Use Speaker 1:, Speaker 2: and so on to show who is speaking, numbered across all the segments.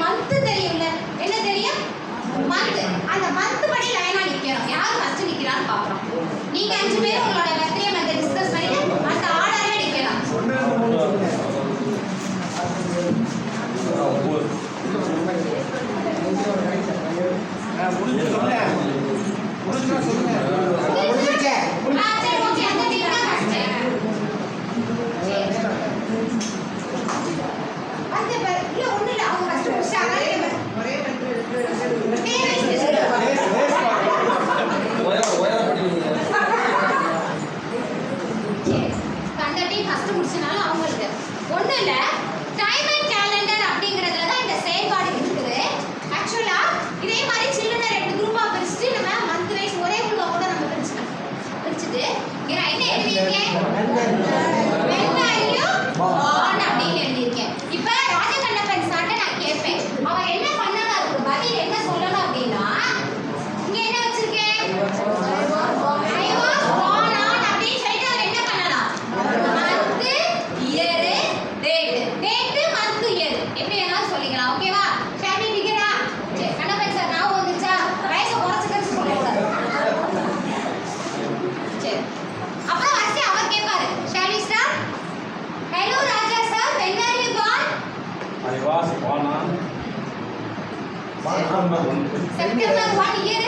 Speaker 1: Month தெரியும்ல, என்ன தெரியும்? மந்த். அந்த மந்த் படி லைனா நிக்கணும். யார் ஃபர்ஸ்ட் நிக்கிறான்னு பாக்குறோம். நீங்க 5 பேர் உங்களோட பர்த்டே மந்த் டிஸ்கஸ் பண்ணிட்டு அந்த ஆர்டர்ல நிக்கலாம். September what year?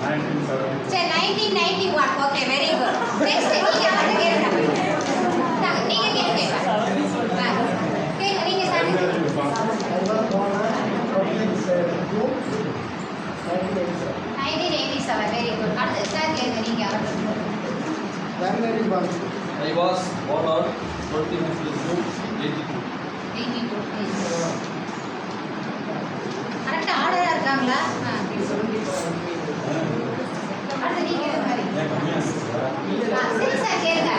Speaker 1: 1991. Okay, very good. Next, நீங்க வந்து கேளுங்க. நீங்க கேளுங்க. நீங்க சார். 1987. Very good. அடுத்து சார் கேளுங்க நீங்க அவர்கள்.
Speaker 2: I was born on 25th June 82.
Speaker 1: கரெக்டா ஆர்டரா இருக்காங்களா? அடுத்து நீங்க சரி சார் கேளுங்க.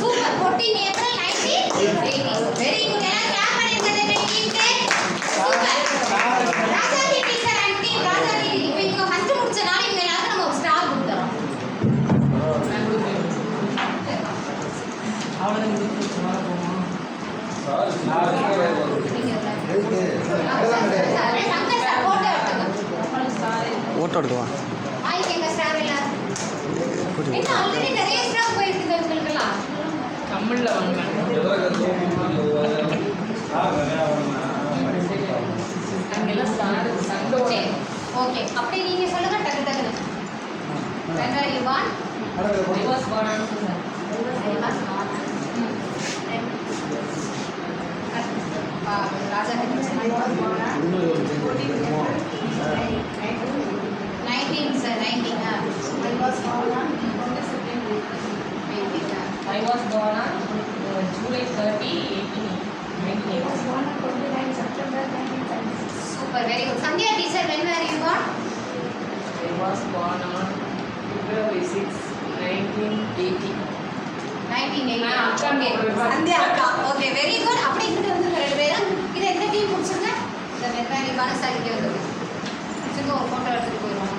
Speaker 1: Super. 14 April 1980. Very good. Clap பண்ணிருங்க டீமுக்கு. Super. Rajathi teacher and team ராஜாதி இப்போ இவங்க ஃபர்ஸ்ட் முடிச்சனால இவங்க எல்லாரும் நம்ம ஒரு ஸ்டார் கொடுத்துறோம்.
Speaker 3: அவளை முடிச்சு வர போமா.
Speaker 2: சார்
Speaker 1: சங்கர் சார் போட்டோ எடுத்துங்க.
Speaker 4: ஓட்டோ எடுத்துவா.
Speaker 1: ஆய் எங்க ஸ்டார் எல்லாரும். என்ன ஆல்ரெடி நிறைய ஸ்டார் போயிருக்குது உங்களுக்குலாம்.
Speaker 3: தமிழ்ல வாங்கலாம். அங்கெல்லாம் ஸ்டார் சங்கோட.
Speaker 1: ஓகே. அப்படி நீங்க சொல்லுங்க டக்கு டக்குன்னு. When were you born?
Speaker 3: I was born on
Speaker 1: Raja Hindustan. 19 sir, 19.
Speaker 3: I was born on July 30, 1890.
Speaker 1: Super, very good. Sandhya teacher, when were you born?
Speaker 3: I was born on February 6, 1980.
Speaker 1: 1980. Sandhya akka. Okay, very good. அப்படி இங்க வந்து ரெண்டு பேரும் இது எந்த team முடிச்சீங்க? இந்த மெக்கானிக்கான சாரிக்கு வந்து. சும்மா ஒரு போட்டோ எடுத்துட்டு போயிடுவோம்.